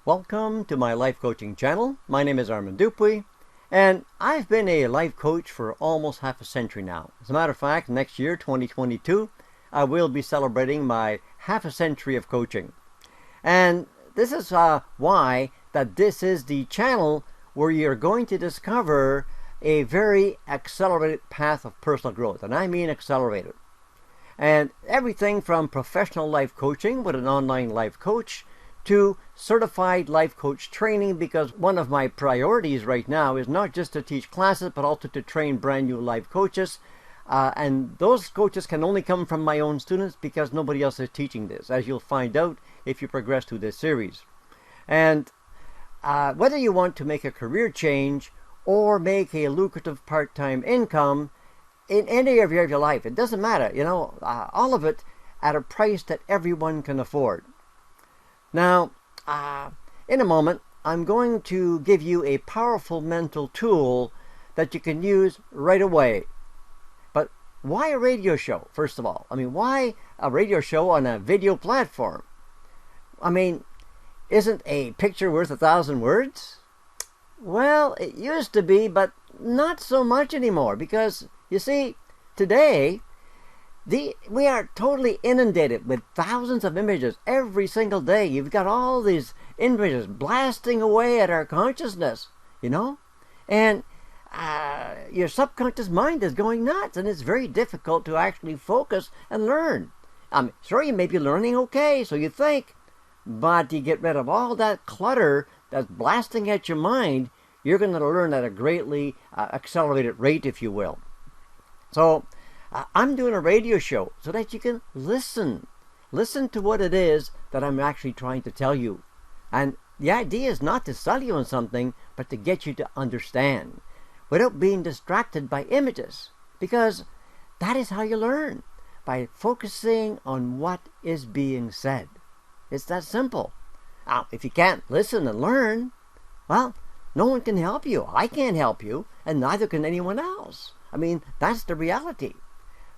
Welcome to my life coaching channel. My name is Armand Dupuis, and I've been a life coach for almost half a century now. As a matter of fact, next year, 2022, I will be celebrating my half a century of coaching. And this is why this is the channel where you're going to discover a very accelerated path of personal growth. And I mean accelerated. And everything from professional life coaching with an online life coach to certified life coach training, because one of my priorities right now is not just to teach classes but also to train brand new life coaches. And those coaches can only come from my own students because nobody else is teaching this, as you'll find out if you progress through this series. And whether you want to make a career change or make a lucrative part-time income in any area of your life, it doesn't matter, all of it at a price that everyone can afford. Now, in a moment, I'm going to give you a powerful mental tool that you can use right away. But why a radio show, first of all? I mean, why a radio show on a video platform? I mean, isn't a picture worth 1,000 words? Well, it used to be, but not so much anymore, because you see, today, we are totally inundated with thousands of images every single day. You've got all these images blasting away at our consciousness, and your subconscious mind is going nuts, and it's very difficult to actually focus and learn. I'm sure you may be learning okay, so you think, but you get rid of all that clutter that's blasting at your mind, you're going to learn at a greatly accelerated rate, if you will. So I'm doing a radio show so that you can listen to what it is that I'm actually trying to tell you. And the idea is not to sell you on something, but to get you to understand without being distracted by images, because that is how you learn, by focusing on what is being said. It's that simple. Now, if you can't listen and learn, well, no one can help you. I can't help you, and neither can anyone else. I mean, that's the reality.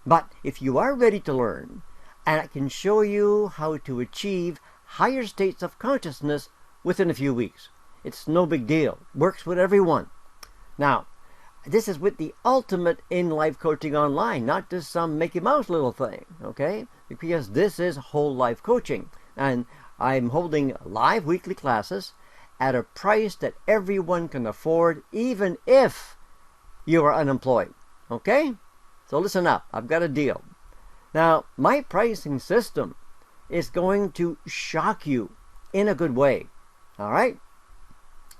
But if you are ready to learn, and I can show you how to achieve higher states of consciousness within a few weeks. It's no big deal. Works with everyone. Now, this is with the ultimate in life coaching online, not just some Mickey Mouse little thing, okay? Because this is whole life coaching. And I'm holding live weekly classes at a price that everyone can afford, even if you are unemployed. Okay? So listen up. I've got a deal. Now, my pricing system is going to shock you in a good way. All right?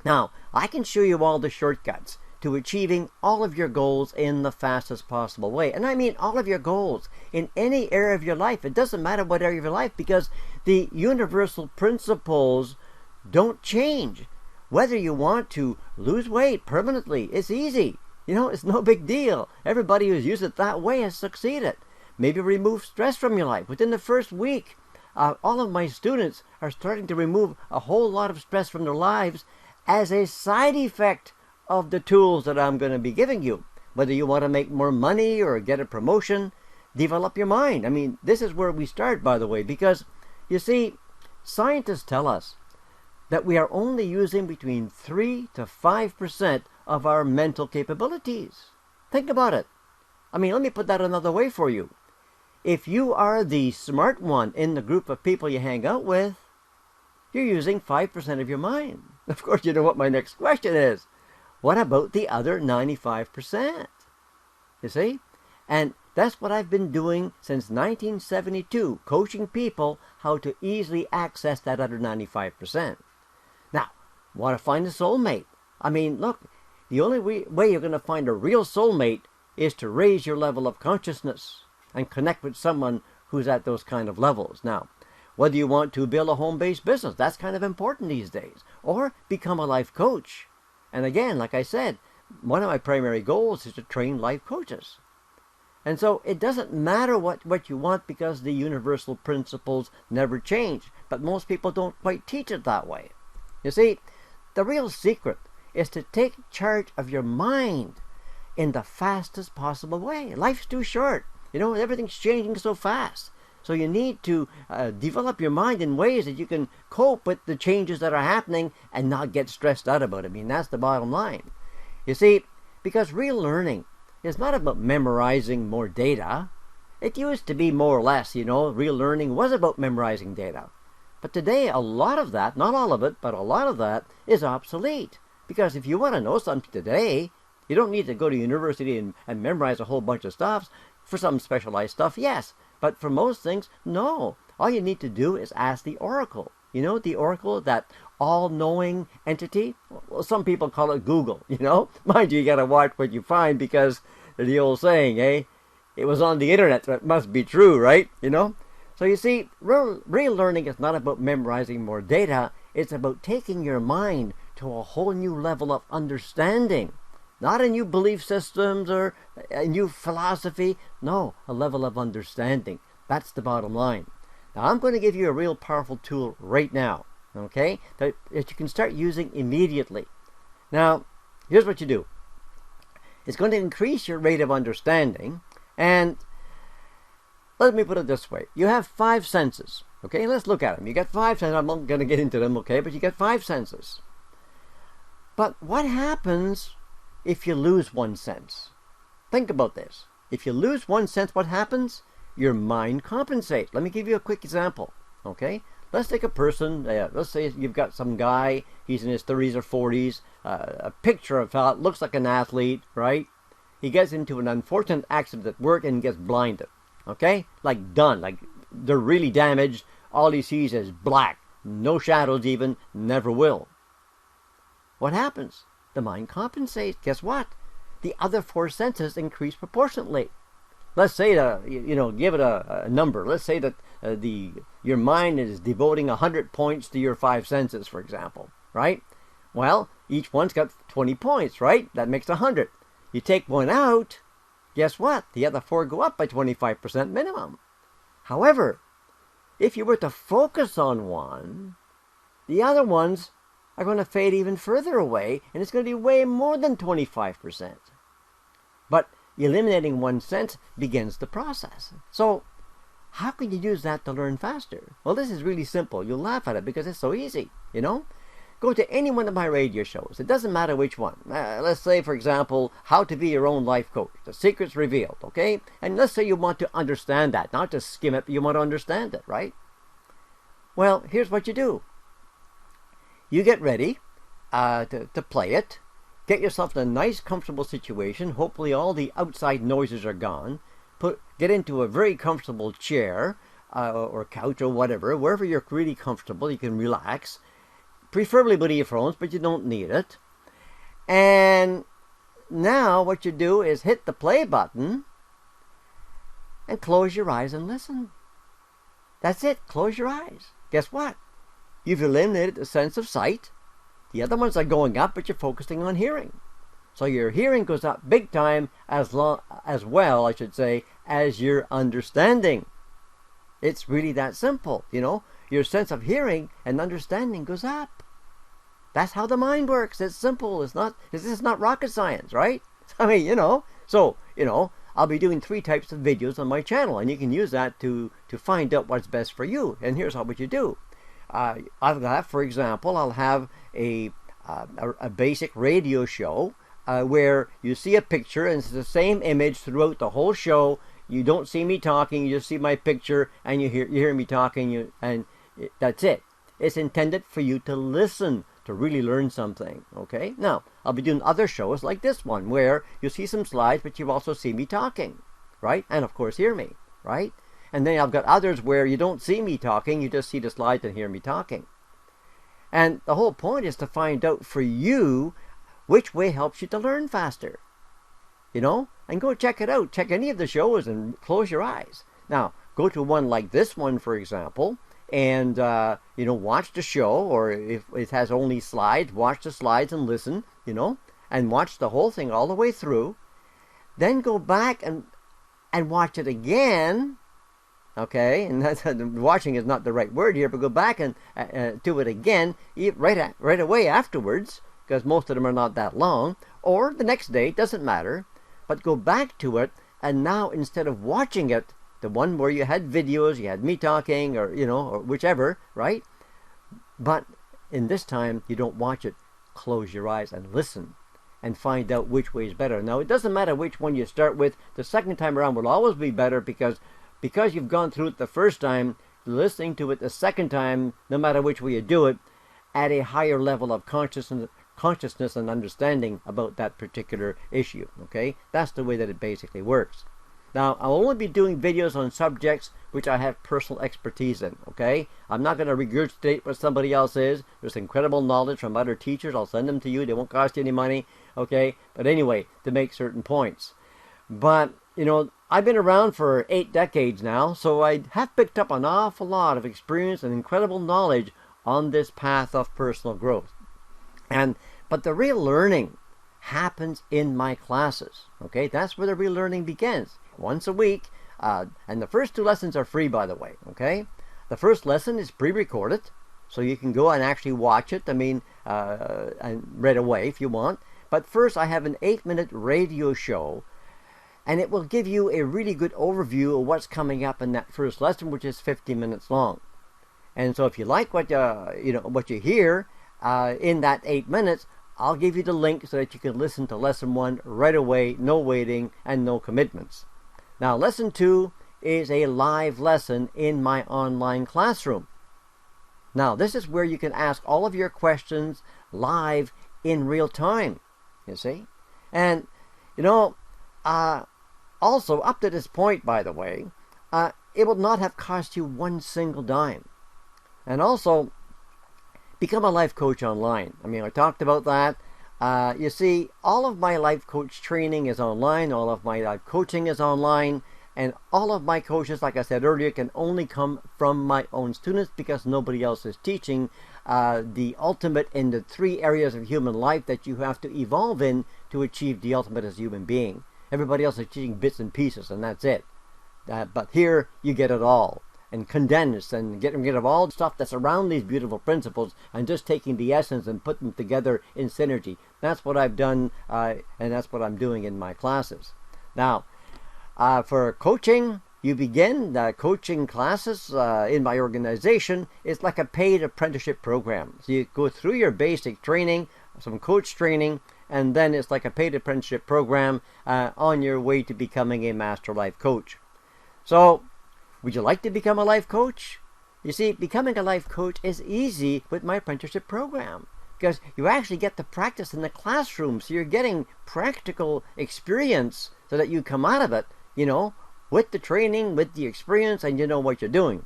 Now, I can show you all the shortcuts to achieving all of your goals in the fastest possible way. And I mean all of your goals in any area of your life. It doesn't matter what area of your life, because the universal principles don't change. Whether you want to lose weight permanently, it's easy. It's no big deal. Everybody who's used it that way has succeeded. Maybe remove stress from your life. Within the first week, all of my students are starting to remove a whole lot of stress from their lives as a side effect of the tools that I'm going to be giving you. Whether you want to make more money or get a promotion, develop your mind. I mean, this is where we start, by the way, because, you see, scientists tell us that we are only using between 3 to 5% of our mental capabilities. Think about it. I mean, let me put that another way for you. If you are the smart one in the group of people you hang out with, you're using 5% of your mind. Of course, you know what my next question is. What about the other 95%? You see? And that's what I've been doing since 1972, coaching people how to easily access that other 95%. Now, want to find a soulmate? I mean, look, the only way you're going to find a real soulmate is to raise your level of consciousness and connect with someone who's at those kind of levels. Now, whether you want to build a home-based business, that's kind of important these days, or become a life coach. And again, like I said, one of my primary goals is to train life coaches. And so it doesn't matter what you want, because the universal principles never change. But most people don't quite teach it that way. You see, the real secret is to take charge of your mind in the fastest possible way. Life's too short. Everything's changing so fast. So you need to develop your mind in ways that you can cope with the changes that are happening and not get stressed out about it. I mean, that's the bottom line. You see, because real learning is not about memorizing more data. It used to be more or less, real learning was about memorizing data. But today, a lot of that, not all of it, but a lot of that is obsolete. Because if you want to know something today, you don't need to go to university and memorize a whole bunch of stuff. For some specialized stuff, yes. But for most things, no. All you need to do is ask the oracle. The oracle, that all-knowing entity. Well, some people call it Google, Mind you got to watch what you find, because the old saying, it was on the internet, so it must be true, right? So you see, real learning is not about memorizing more data. It's about taking your mind to a whole new level of understanding. Not a new belief systems or a new philosophy. No, a level of understanding. That's the bottom line. Now, I'm going to give you a real powerful tool right now, okay, that you can start using immediately. Now, here's what you do. It's going to increase your rate of understanding, and let me put it this way. You have 5 senses, okay? Let's look at them. You got 5 senses. I'm not going to get into them, okay, but you got 5 senses. But what happens if you lose one sense? Think about this. If you lose one sense, what happens? Your mind compensates. Let me give you a quick example, okay? Let's take a person, let's say you've got some guy, he's in his 30s or 40s, a picture of a fella, looks like an athlete, right? He gets into an unfortunate accident at work and gets blinded, okay? Like done, like they're really damaged. All he sees is black, no shadows even, never will. What happens? The mind compensates. Guess what? The other 4 senses increase proportionately. Let's say give it a number. Let's say that your mind is devoting 100 points to your 5 senses, for example, right? Well, each one's got 20 points, right? That makes 100. You take one out, guess what? The other 4 go up by 25% minimum. However, if you were to focus on one, the other ones are going to fade even further away, and it's going to be way more than 25%. But eliminating one sense begins the process. So, how can you use that to learn faster? Well, this is really simple. You'll laugh at it because it's so easy, Go to any one of my radio shows. It doesn't matter which one. Let's say, for example, How to Be Your Own Life Coach. The Secrets Revealed, okay? And let's say you want to understand that, not just skim it, but you want to understand it, right? Well, here's what you do. You get ready to play it. Get yourself in a nice, comfortable situation. Hopefully all the outside noises are gone. Get into a very comfortable chair or couch or whatever. Wherever you're really comfortable, you can relax. Preferably with earphones, but you don't need it. And now what you do is hit the play button and close your eyes and listen. That's it. Close your eyes. Guess what? You've eliminated the sense of sight. The other ones are going up, but you're focusing on hearing. So your hearing goes up big time as well, as your understanding. It's really that simple, Your sense of hearing and understanding goes up. That's how the mind works. It's simple. This is not rocket science, right? I mean, So, I'll be doing 3 types of videos on my channel, and you can use that to find out what's best for you. And here's what you do. For example, I'll have a basic radio show where you see a picture and it's the same image throughout the whole show. You don't see me talking, you just see my picture and you hear me talking, that's it. It's intended for you to listen, to really learn something, okay? Now, I'll be doing other shows like this one where you see some slides, but you also see me talking, right? And of course hear me, right? And then I've got others where you don't see me talking, you just see the slides and hear me talking. And the whole point is to find out for you which way helps you to learn faster. And go check it out. Check any of the shows and close your eyes. Now, go to one like this one, for example, and, watch the show, or if it has only slides, watch the slides and listen, and watch the whole thing all the way through. Then go back and watch it again. Okay, and watching is not the right word here, but go back and do it again right away afterwards, because most of them are not that long, or the next day, doesn't matter, but go back to it, and now instead of watching it, the one where you had videos, you had me talking, or or whichever, right? But in this time, you don't watch it. Close your eyes and listen and find out which way is better. Now, it doesn't matter which one you start with. The second time around will always be better because you've gone through it the first time, listening to it the second time, no matter which way you do it, at a higher level of consciousness and understanding about that particular issue. Okay? That's the way that it basically works. Now, I'll only be doing videos on subjects which I have personal expertise in, okay? I'm not going to regurgitate what somebody else is. There's incredible knowledge from other teachers. I'll send them to you. They won't cost you any money, okay? But anyway, to make certain points. But, I've been around for 8 decades now, so I have picked up an awful lot of experience and incredible knowledge on this path of personal growth. But the real learning happens in my classes, okay? That's where the real learning begins. Once a week, and the first 2 lessons are free, by the way, okay? The first lesson is pre-recorded, so you can go and actually watch it, and right away if you want. But first, I have an 8-minute radio show, and it will give you a really good overview of what's coming up in that first lesson, which is 50 minutes long. And so if you like what you hear in that 8 minutes, I'll give you the link so that you can listen to lesson 1 right away, no waiting and no commitments. Now, lesson 2 is a live lesson in my online classroom. Now, this is where you can ask all of your questions live in real time, you see. And, also, up to this point, by the way, it will not have cost you one single dime. And also, become a life coach online. I talked about that. You see, all of my life coach training is online, all of my life coaching is online, and all of my coaches, like I said earlier, can only come from my own students because nobody else is teaching the ultimate in the 3 areas of human life that you have to evolve in to achieve the ultimate as a human being. Everybody else is teaching bits and pieces, and that's it. But here, you get it all, and condensed, and getting rid of all the stuff that's around these beautiful principles, and just taking the essence and putting them together in synergy. That's what I've done, and that's what I'm doing in my classes. Now, for coaching, you begin coaching classes in my organization. It's like a paid apprenticeship program. So you go through your basic training, some coach training, and then it's like a paid apprenticeship program on your way to becoming a master life coach. So, would you like to become a life coach? You see, becoming a life coach is easy with my apprenticeship program because you actually get to practice in the classroom. So you're getting practical experience so that you come out of it, with the training, with the experience, and you know what you're doing.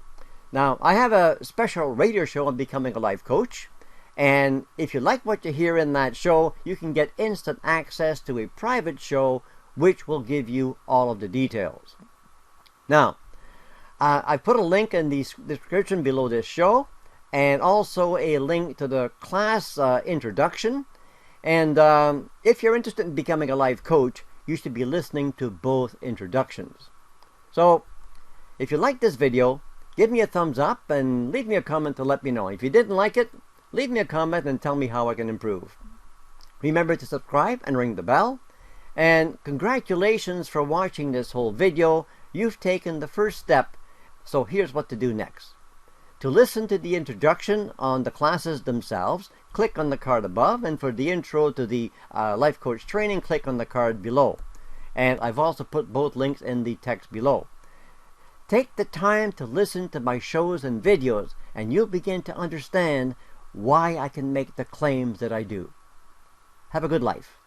Now, I have a special radio show on becoming a life coach. And if you like what you hear in that show, you can get instant access to a private show which will give you all of the details. Now, I put a link in the description below this show, and also a link to the class introduction. And if you're interested in becoming a life coach, you should be listening to both introductions. So, if you like this video, give me a thumbs up and leave me a comment to let me know. If you didn't like it, leave me a comment and tell me how I can improve. Remember to subscribe and ring the bell. And congratulations for watching this whole video. You've taken the first step. So here's what to do next. To listen to the introduction on the classes themselves, click on the card above. And for the intro to the life coach training, click on the card below. And I've also put both links in the text below. Take the time to listen to my shows and videos, and you'll begin to understand why I can make the claims that I do. Have a good life.